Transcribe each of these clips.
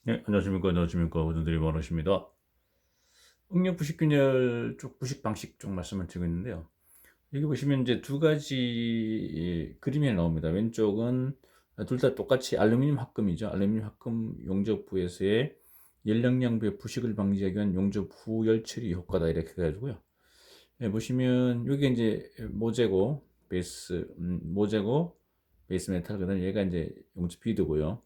네, 안녕하십니까. 오늘들이 많으십니다. 응력 부식균열 쪽 부식 방식 쪽 말씀을 드리고 있는데요. 여기 보시면 이제 두 가지 그림이 나옵니다. 왼쪽은 둘 다 똑같이 알루미늄 합금이죠. 알루미늄 합금 용접부에서의 열량량부의 부식을 방지하기 위한 용접 후 열 처리 효과다 이렇게 해가지고요. 예, 보시면 여기 이제 모재고 모재고 베이스 메탈거든. 얘가 이제 용접 비드고요.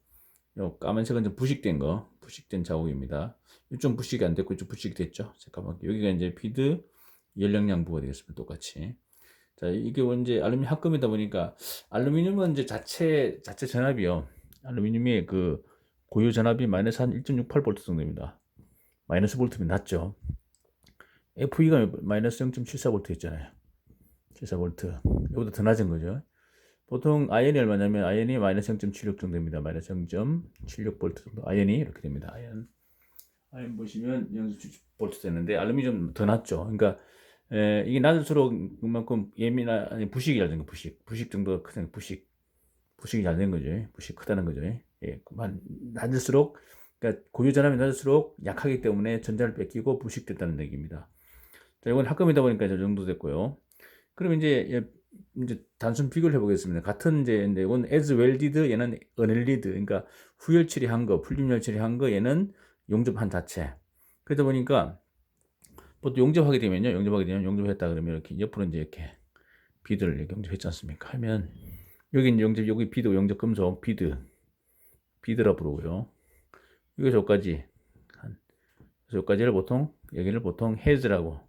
요 까만색은 좀 부식된 거, 부식된 자국입니다. 이쪽 부식이 안 됐고 이쪽 부식이 됐죠. 잠깐만 여기가 이제 비드 열량량부가 되겠습니다. 똑같이. 자, 이게 이제 알루미늄 합금이다 보니까 알루미늄은 이제 자체 전압이요. 알루미늄이 그 고유 전압이 마이너스 한 1.68V 정도입니다. 마이너스 볼트면 낮죠. FE가 마이너스 0.74V 있잖아요. 74V. 이거보다 더 낮은 거죠. 보통 아연이 얼마냐면 아연이 마이너스 0.76 정도입니다. 마이너스 0.76V 정도. 아연이 이렇게 됩니다. 아연 보시면 0.76V 되는데 알루미늄 더 낮죠. 그러니까 이게 낮을수록 그만큼 아니 부식이라든가 부식 정도가 크다는 부식이 잘 된 거죠. 부식 크다는 거죠. 예, 낮을수록 그러니까 고유 전압이 낮을수록 약하기 때문에 전자를 뺏기고 부식됐다는 얘기입니다. 자, 이건 합금이다 보니까 저 정도 됐고요. 그럼 이제 단순 비교를 해보겠습니다. 같은 이제 이건 as welded 얘는 unwelded 그러니까 후열 처리한 거, 풀림 처리한 거 얘는 용접한 자체. 그러다 보니까 보통 용접하게 되면 용접했다 그러면 이렇게 옆으로 이제 이렇게 비드를 이렇게 용접했지 않습니까? 하면 여기 이제 여기 비드 용접 금속 비드라 부르고요. 여기서 여기까지 여기까지를 보통 여기를 보통 헤즈라고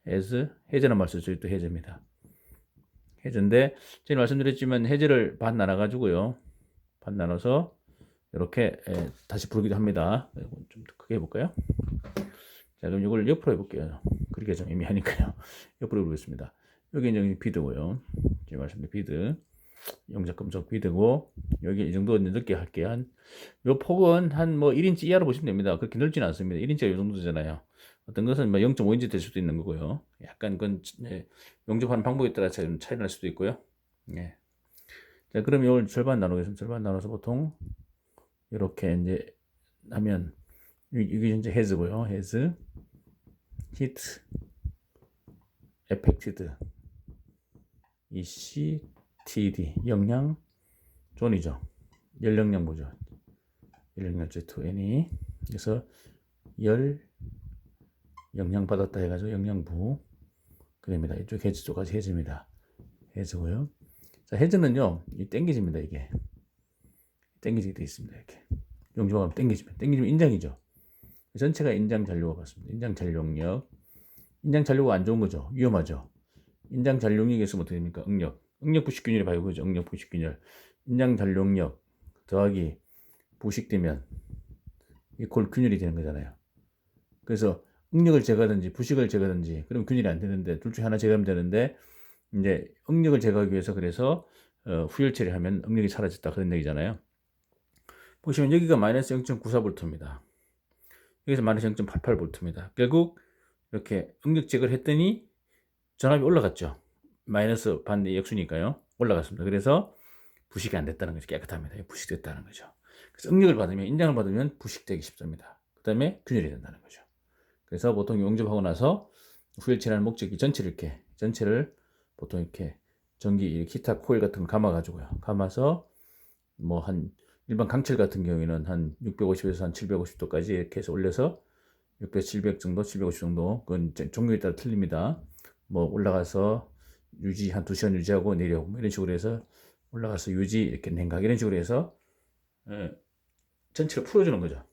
헤즈란 말 쓸 수 있도 헤즈입니다. 해제인데 제가 말씀드렸지만 해제를 반 나눠 가지고요. 반 나눠서 이렇게 다시 부르기도 합니다. 좀 더 크게 해볼까요? 자, 그럼 이걸 옆으로 해볼게요. 그렇게 좀 애매하니까요. 옆으로 해보겠습니다. 여기 이제 비드고요. 제가 말씀드린 비드, 용접금속 비드고 여기 이 정도 넓게 할게요. 요 폭은 한 뭐 1인치 이하로 보시면 됩니다. 그렇게 넓지는 않습니다. 1인치가 이 정도잖아요. 어떤 것은 뭐 0.5인치 될 수도 있는 거고요. 약간 그건 용접하는 방법에 따라 차이가 날 수도 있고요. 예. 자, 그럼 이걸 절반 나누겠습니다. 절반 나눠서 보통 이렇게 이제 하면 이게 이제 헤즈고요. 헤즈, 히트, 에펙티드, ECTD, 영양, 존이죠. 열영양부죠. 열영양제 2N이 그래서 열 영양 받았다 해가지고 영양부 그럽니다. 이쪽 해즈 쪽까지 해즈입니다. 해즈고요. 자, 해즈는요, 이 땡겨집니다. 이게 땡겨지게 되어 있습니다. 이렇게 용접하면 땡겨지면 인장이죠. 전체가 인장 잔류가 같습니다. 인장 잔류력, 인장 잔류가 안 좋은 거죠. 위험하죠. 인장 잔류력이 있으면 어떻게 됩니까? 응력 부식균열이 바로 그죠. 응력 부식균열, 인장 잔류력 더하기 부식되면 이골 균열이 되는 거잖아요. 그래서 응력을 제거하든지 부식을 제거하든지 그럼 균열이 안 되는데 둘 중에 하나 제거하면 되는데 이제 응력을 제거하기 위해서 그래서 후열 처리하면 응력이 사라졌다 그런 얘기잖아요. 보시면 여기가 마이너스 0.94V입니다. 여기서 마이너스 0.88V입니다. 결국 이렇게 응력 제거를 했더니 전압이 올라갔죠. 마이너스 반대 역수니까요. 올라갔습니다. 그래서 부식이 안 됐다는 거죠. 깨끗합니다. 부식됐다는 거죠. 그래서 응력을 받으면 인장을 받으면 부식되기 쉽습니다. 그 다음에 균열이 된다는 거죠. 그래서 보통 용접하고 나서 후열체라는 목적이 전체를 보통 이렇게 전기 기타 코일 같은 걸 감아 가지고요. 감아서 뭐 한 일반 강철 같은 경우에는 한 650에서 한 750도까지 이렇게 해서 올려서 600, 700 정도, 750 정도 그건 종류에 따라 틀립니다. 뭐 올라가서 유지 한 2시간 유지하고 내려오고 뭐 이런 식으로 해서 올라가서 유지 이렇게 냉각 이런 식으로 해서 전체를 풀어주는 거죠.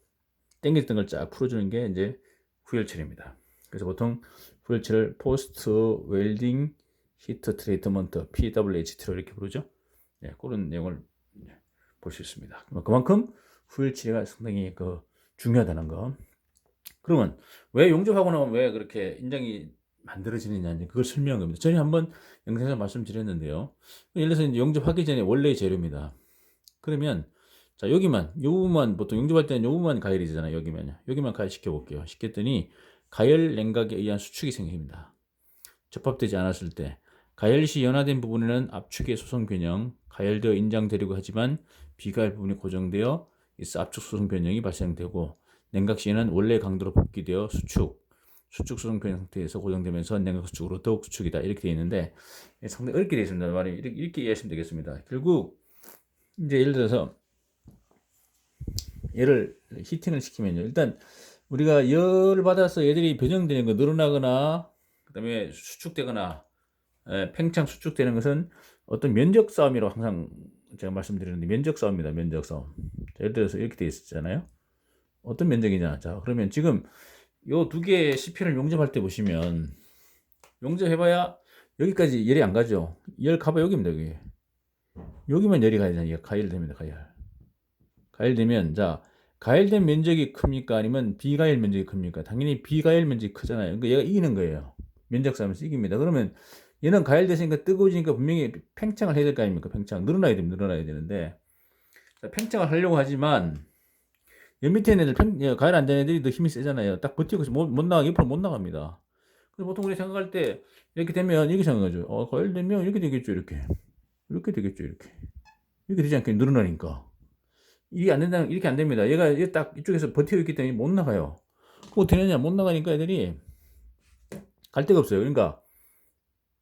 땡겼던 걸 쫙 풀어주는 게 이제 후열철입니다. 그래서 보통 후열철을 포스트 웰딩 히트 트리트먼트 PWHT로 이렇게 부르죠. 네, 그런 내용을 볼 수 있습니다. 그만큼 후열치가 상당히 중요하다는 거. 그러면 왜 용접하고 나면 왜 그렇게 인장이 만들어지느냐 그걸 설명한 겁니다. 전에 한번 영상에서 말씀드렸는데요. 예를 들어서 이제 용접하기 전에 원래의 재료입니다. 그러면 자 여기만 요 부분만 보통 용접할 때는 요 부분만 가열이잖아요. 여기만 가열 시켜볼게요. 시켰더니 가열 냉각에 의한 수축이 생깁니다. 접합되지 않았을 때 가열 시 연화된 부분에는 압축의 소성 균형 가열되어 인장되려고 하지만 비가열 부분이 고정되어 있어 압축 수송 변형이 발생되고 냉각 시에는 원래 강도로 복귀되어 수축 수송 변형 상태에서 고정되면서 냉각 수축으로 더욱 수축이다 이렇게 되어 있는데 상당히 어렵게 되어 있습니다. 말이 이렇게 이해하시면 되겠습니다. 결국 이제 예를 들어서 얘를 히팅을 시키면요. 일단 우리가 열을 받아서 얘들이 변형되는 거 늘어나거나 그다음에 수축되거나 팽창 수축되는 것은 어떤 면적 싸움이라고 항상 제가 말씀드리는데 면적 싸움입니다. 면적 싸움. 예를 들어서 이렇게 돼 있었잖아요. 어떤 면적이냐. 자, 그러면 지금 요 두 개의 CP를 용접할 때 보시면 용접해봐야 여기까지 열이 안 가죠. 열 가봐 여기입니다. 여기. 여기만 열이 가야 되잖아요. 가열됩니다. 가열되면 자 가열된 면적이 큽니까? 아니면 비가열 면적이 큽니까? 당연히 비가열 면적이 크잖아요. 그러니까 얘가 이기는 거예요. 면적 싸움에서 이깁니다. 그러면 얘는 가열됐으니까 뜨거워지니까 분명히 팽창을 해야 될 거 아닙니까? 팽창 늘어나야 되는데 자, 팽창을 하려고 하지만 얘 밑에 있는 애들 가열 안 되는 애들이 더 힘이 세잖아요. 딱 버티고 있어 못 나가 옆으로 못 나갑니다. 그래서 보통 우리 생각할 때 이렇게 되면 이렇게 생각하죠. 가열되면 이렇게 되겠죠. 이렇게 되겠죠. 이렇게 되지 않게 늘어나니까. 이게 안 된다는 이렇게 안 됩니다. 얘가 딱 이쪽에서 버티고 있기 때문에 못 나가요. 뭐 되느냐 못 나가니까 애들이 갈 데가 없어요. 그러니까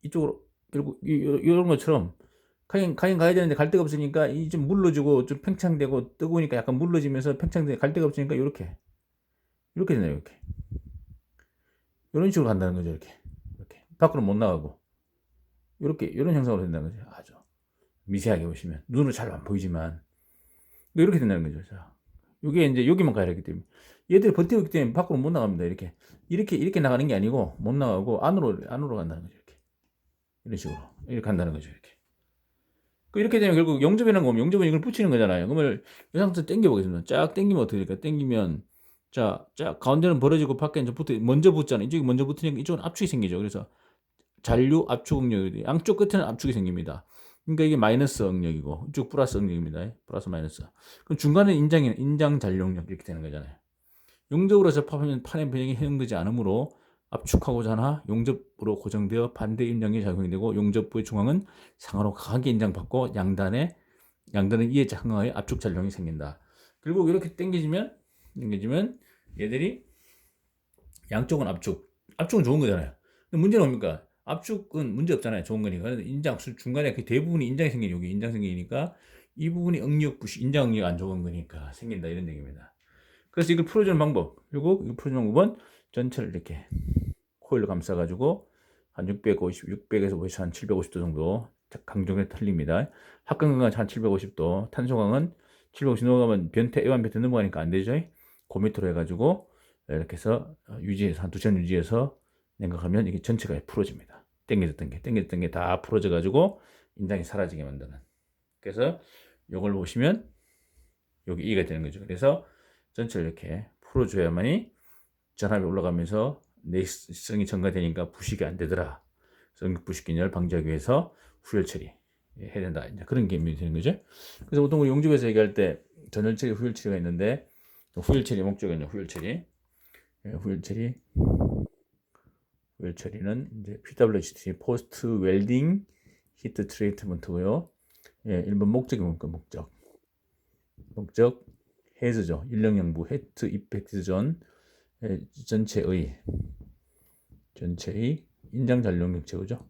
이쪽으로 결국 이런 것처럼 가긴 가야 되는데 갈 데가 없으니까 이 좀 물러지고 좀 팽창되고 뜨거우니까 약간 물러지면서 팽창돼 갈 데가 없으니까 이렇게 되나요? 이런 식으로 간다는 거죠. 이렇게 밖으로 못 나가고 이런 형상으로 된다는 거죠. 아주 미세하게 보시면 눈으로 잘 안 보이지만 이렇게 된다는 거죠. 자, 이게 이제 여기만 가야 하기 때문에 얘들이 버티고 있기 때문에 밖으로 못 나갑니다. 이렇게 나가는 게 아니고 못 나가고 안으로 간다는 거죠. 이런 식으로 이렇게 간다는 거죠. 이렇게 되면 결국 용접이라는 거면 용접은 이걸 붙이는 거잖아요. 그러면 이 상태에서 당겨 보겠습니다. 쫙 당기면 어떻게 될까? 당기면 쫙 가운데는 벌어지고 밖에는 좀 먼저 붙잖아요. 이쪽이 먼저 붙으니까 이쪽은 압축이 생기죠. 그래서 잔류 압축 응력이 양쪽 끝에는 압축이 생깁니다. 그러니까 이게 마이너스 응력이고 이쪽 플러스 응력입니다. 플러스 마이너스. 그럼 중간에 인장 잔류 응력 이렇게 되는 거잖아요. 용접으로 접합하면 판의 변형이 해용되지 않으므로 압축하고자 하나 용접으로 고정되어 반대 임장이 작용이 되고 용접부의 중앙은 상하로 강하게 인장받고 양단은 이에 상하의 압축 잔량이 생긴다. 결국 이렇게 당겨지면 얘들이 양쪽은 압축은 좋은 거잖아요. 근데 문제는 뭡니까? 압축은 문제 없잖아요. 좋은 거니까. 인장 중간에 그 대부분이 인장이 생긴 여기 인장 생기니까 이 부분이 인장 응력 안 좋은 거니까 생긴다 이런 얘기입니다. 그래서 이걸 풀어주는 방법. 그리고 이걸 풀어주는 방법은 전체를 이렇게 코일로 감싸가지고 한 600에서 50, 한 750도 정도 강정에 틀립니다. 합강강은 한 750도, 탄소강은 750 넘어가면 애완 변태 넘어가니까 안 되죠. 그 밑으로 해가지고 이렇게 해서 유지해서 한 2시간 유지해서 냉각하면 이게 전체가 풀어집니다. 땡겨졌던 게 다 풀어져가지고 인장이 사라지게 만드는. 그래서 이걸 보시면 여기 이해가 되는 거죠. 그래서 전체를 이렇게 풀어줘야만이 전압이 올라가면서 내성이 증가되니까 부식이 안 되더라. 부식균열 방지하기 위해서 후열 처리 해야 된다. 이제 그런 개념이 되는 거죠. 그래서 보통 우리 용접에서 얘기할 때 전열 처리, 후열 처리가 있는데 후열 처리 목적은요. 후열 처리는 이제 PWHT 포스트 웰딩 히트 트리트먼트고요. 예, 1번 목적이 뭡니까? 목적 해즈죠. 인력영부 헤트 이펙트 존 전체의 인장 잔류 응력 제거죠.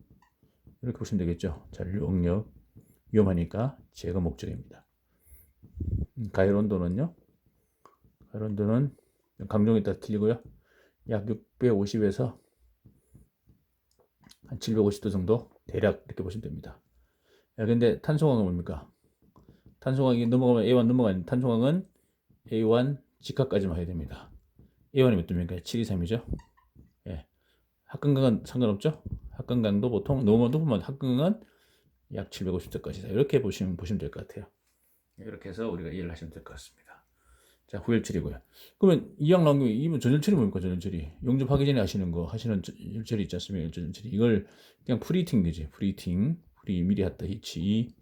이렇게 보시면 되겠죠. 잔류 응력 위험하니까 제거 목적입니다. 가열 온도는 강종에 따라 틀리고요. 약 650에서 한 750도 정도 대략 이렇게 보시면 됩니다. 근데 탄소광은 뭡니까? 탄소광이 넘어가면 A1 넘어가는 탄소광은 A1 직하까지만 해야 됩니다. A1이 몇 도입니까? 723이죠. 예. 합금강은 상관없죠. 합금강도 보통 너무 높으면 합금강은 약 750도까지다. 이렇게 보시면 될 것 같아요. 이렇게 해서 우리가 이해를 하시면 될 것 같습니다. 자, 후열처리고요. 그러면 이왕 나온 게 이번 전열처리 뭡니까? 전열처리. 용접하기 전에 하시는 전열처리 있지 않습니까? 전열처리. 이걸 그냥 프리팅 되지. 미리 했다 히치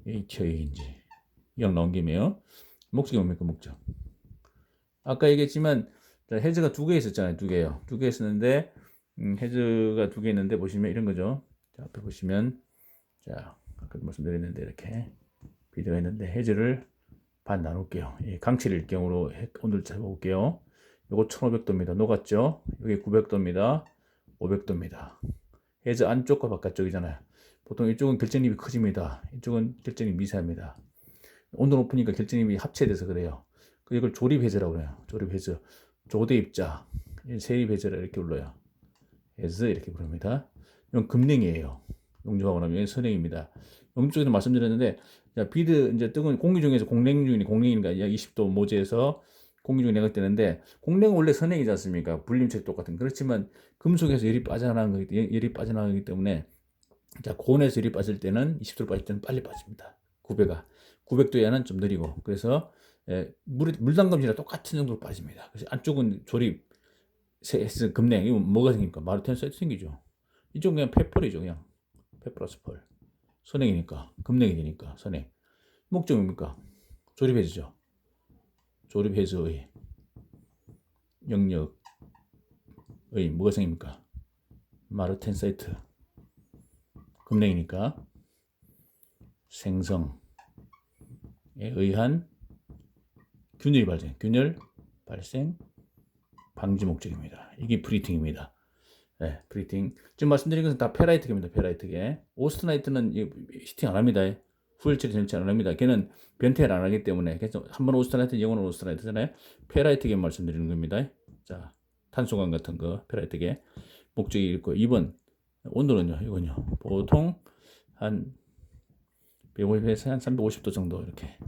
HI인지 이왕 나온 김에요. 목적이 뭡니까? 목적. 아까 얘기했지만 헤즈가 두 개 있었잖아요. 두 개 있었는데 헤즈가 두 개 있는데 보시면 이런 거죠. 자, 앞에 보시면 자, 아까 말씀드렸는데 이렇게 비디오가 있는데 헤즈를 반 나눌게요. 이 강칠일 경우로 온도를 잡아볼게요. 요거 1500도입니다. 녹았죠? 여기 900도입니다. 500도입니다. 해저 안쪽과 바깥쪽이잖아요. 보통 이쪽은 결정립이 커집니다. 이쪽은 결정립이 미세합니다. 온도 높으니까 결정립이 합체돼서 그래요. 이걸 조립해저라고 해요. 조립해저. 조대입자. 세립해저라 이렇게 불러요. 해저 이렇게 부릅니다. 이건 금냉이에요. 용접하고 나면 이건 선행입니다. 용접에서 말씀드렸는데, 자, 비드 이제 뜨거운 공기 중에서 공냉이니까 약 20도 모재에서 공기 중에 냉을 뜨는데, 공냉은 원래 선행이지 않습니까? 불림체도 똑같은. 그렇지만 금속에서 열이 빠져나가기 때문에, 자, 고온에서 열이 빠질 때는 20도로 빠질 때는 빨리 빠집니다. 900도에는 좀 느리고. 그래서 물 담금질이랑 똑같은 정도로 빠집니다. 그래서 안쪽은 조립, 금냉. 이거 뭐가 생깁니까? 마르텐 사이트 생기죠. 이쪽은 그냥 페펄이죠. 그냥 페플러스 펄. 선행이니까, 금냉이 되니까 선행. 목적입니까? 조립해주죠. 조립해서의 영역의 뭐가 생깁니까? 마르텐 사이트. 금냉이니까 생성에 의한 균열 발생 방지 목적입니다. 이게 브리팅입니다. 네, 브리팅. 지금 말씀드린 것은 다 페라이트계입니다. 페라이트계. 오스트나이트는 히팅 안 합니다. 후열처리 전체 안 합니다. 걔는 변태를 안 하기 때문에 한번 오스트나이트, 영어는 오스트나이트잖아요. 페라이트계 말씀드리는 겁니다. 자, 탄소광 같은 거 페라이트계 목적이 있고 2번 온도는요. 이건요. 보통 한 150에서 한 350도 정도 이렇게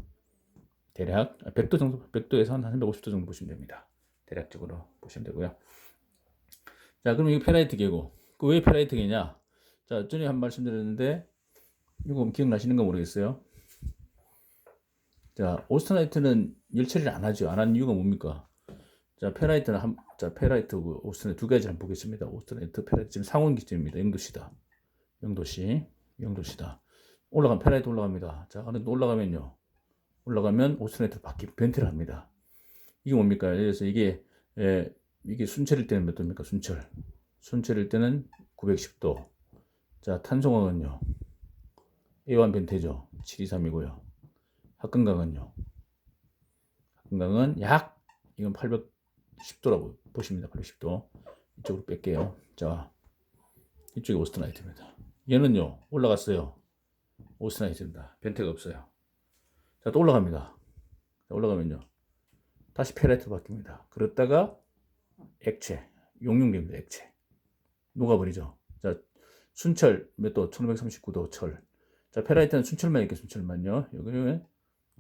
대략 100도 정도 100도에서 한 350도 정도 보시면 됩니다. 대략적으로 보시면 되고요. 자, 그럼 이게 페라이트계고, 왜 페라이트계냐? 자, 전에 한 말씀 드렸는데, 이거 기억나시는 거 모르겠어요? 자, 오스트나이트는 열 처리를 안 하죠. 안 하는 이유가 뭡니까? 자, 페라이트고 오스트나이트 두 가지를 한번 보겠습니다. 오스트나이트, 페라이트 지금 상온 기점입니다. 영도시다. 페라이트 올라갑니다. 자, 근데 올라가면 오스트나이트 변태를 합니다. 이게 뭡니까? 그래서 이게 순철일 때는 몇 도입니까? 순철일 때는 910도. 자, 탄소광은요. A1 변태죠. 723이고요. 합금강은 이건 810도라고 보십니다. 810도. 이쪽으로 뺄게요. 자, 이쪽이 오스트나이트입니다. 얘는요, 올라갔어요. 오스트나이트입니다. 변태가 없어요. 자, 또 올라갑니다. 자, 올라가면요. 다시 페라이트로 바뀝니다. 그러다가 액체, 용융됩니다. 액체. 녹아버리죠. 자, 순철 몇 도? 1539도 철. 자, 페라이트는 순철만요. 여기는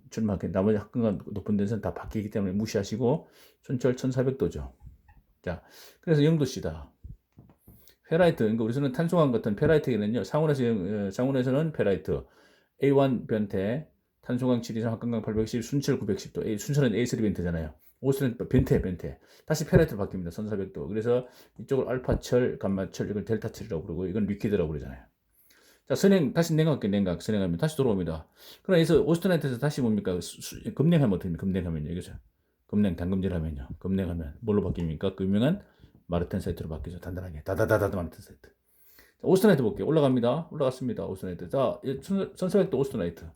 순철만, 나머지 합금과 높은 데서는 다 바뀌기 때문에 무시하시고, 순철 1400도죠. 자, 그래서 영도시다. 페라이트, 그러니까 우리는 탄소광 같은 페라이트에는요, 상온에서는 페라이트, A1 변태, 탄소광 723, 합금강 810, 순철 910도, 순철은 A3 변태잖아요. 오스는 변태. 다시 페라이트로 바뀝니다. 1400도. 그래서 이쪽을 알파철, 감마철, 이걸 델타철이라고 부르고, 이건 리퀴드라고 그러잖아요. 자, 다시 선행하면 다시 돌아옵니다. 그래서 오스트나이트에서 다시 뭡니까? 금냉하면 어떻게 됩니까? 금냉하면요. 이거죠. 담금질 하면요. 금냉하면 뭘로 바뀝니까? 그 유명한 마르텐 사이트로 바뀌죠. 단단하게. 다다다다 마르텐 사이트. 자, 오스트나이트 볼게요. 올라갔습니다. 오스트나이트. 자, 1400도 오스트나이트.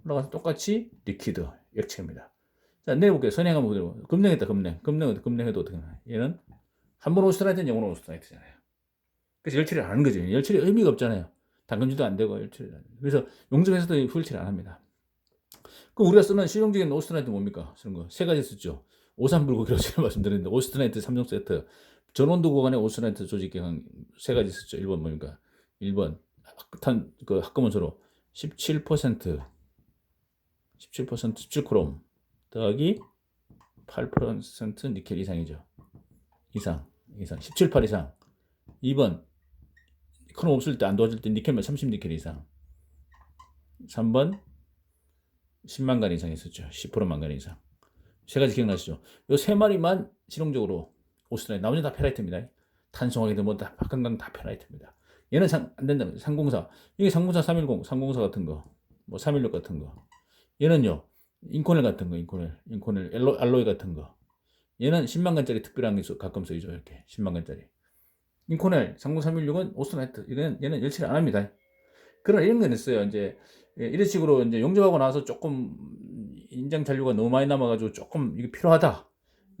올라가서 똑같이 리퀴드, 액체입니다. 자, 내려볼게요. 선행하면 그대로. 금냉해도 어떻게 되나? 얘는 한 번 오스트나이트는 영원 오스트나이트잖아요. 그래서 열처리 안 하는 거죠. 열처리 의미가 없잖아요. 담금질도 안 되고 열처리 안 해요. 그래서 용접에서도 후열처리 안 합니다. 그럼 우리가 쓰는 실용적인 오스트나이트 뭡니까? 쓰는 거 세 가지 썼죠. 오산불고기라고 제가 말씀드렸는데 오스트나이트 3종 세트, 전온도 구간의 오스트나이트 조직경 세 가지 썼죠. 1번 뭡니까? 1번 합금원소로 17% 17크롬 더하기 8% 니켈 이상이죠. 이상 17, 8 이상. 2번 크롬 없을 때 안 도와줄 때 니켈만 30니켈 이상. 3번 10만간 이상 있었죠. 10%만간 이상. 세 가지 기억나시죠? 이 세 마리만 실용적으로 오스트나이트, 나머지는 다 페라이트입니다. 탄소광이든 뭐다 박한강 다 페라이트입니다. 얘는 안 된다면 상공사. 이게 상공사 310, 상공사 같은 거, 뭐 316 같은 거. 얘는요, 인코넬 같은 거, 인코넬 알로이 같은 거. 얘는 10만간짜리 특별한 게 가끔 쓰이죠. 이렇게 10만간짜리. 인코넬 상공 316은 오스트나이트. 얘는 열처리 안 합니다. 그러나 이런 건 있어요. 이제 이런 식으로 이제 용접하고 나서 조금 인장 잔류가 너무 많이 남아가지고 조금 이게 필요하다.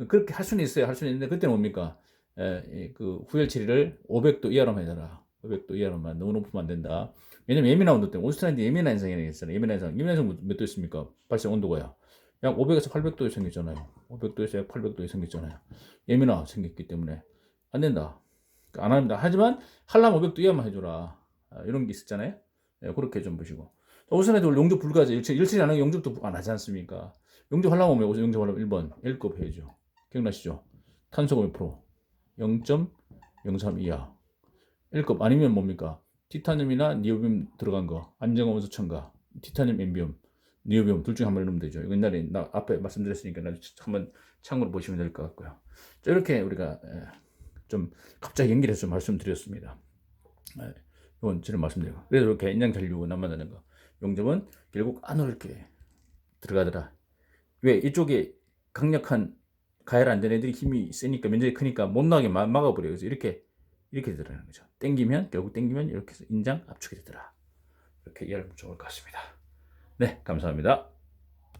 그렇게 할 수는 있어요. 할 수는 있는데 그때는 뭡니까? 그 후열 처리를 500도 이하로만 해달라. 500도 이하로만. 너무 높으면 안 된다. 왜냐면 예민한 온도 때문에 오스트라인드 예민한 현상이 있잖아요. 예민한 현상 몇 도 있습니까? 발생 온도가요. 약 500에서 800도에 생겼잖아요. 500도에서 약 800도에 생겼잖아요. 예민화 생겼기 때문에 안 된다. 안 합니다. 하지만 하려면 500도 이하만 해줘라. 이런 게 있었잖아요. 그렇게 좀 보시고. 오스트라인드 용접 불가죠. 일치지 않은 용접도 안 하지 않습니까? 용접하려면 오면 용접하려면 1번 L급 해야죠. 기억나시죠? 탄소가 몇 프로? 0.03 이하. 1급 아니면 뭡니까? 티타늄이나 니오비움 들어간 거, 안정화 원소 첨가, 티타늄 엠비움, 니오비움 둘 중에 한 번 넣으면 되죠. 이거 옛날에 나 앞에 말씀드렸으니까 한번 참고로 보시면 될 것 같고요. 자, 이렇게 우리가 좀 갑자기 연결해서 좀 말씀드렸습니다. 이건 지금 말씀드리고. 그래서 이렇게 인장 잔류 남아나는 거. 용접은 결국 안으로 이렇게 들어가더라. 왜? 이쪽에 강력한 가열 안 되는 애들이 힘이 세니까 면적이 크니까 못 나가게 막아버려요. 그래서 이렇게 되더라는 거죠. 결국 땡기면 이렇게 해서 인장 압축이 되더라. 이렇게 이해하면 좋을 것 같습니다. 네, 감사합니다.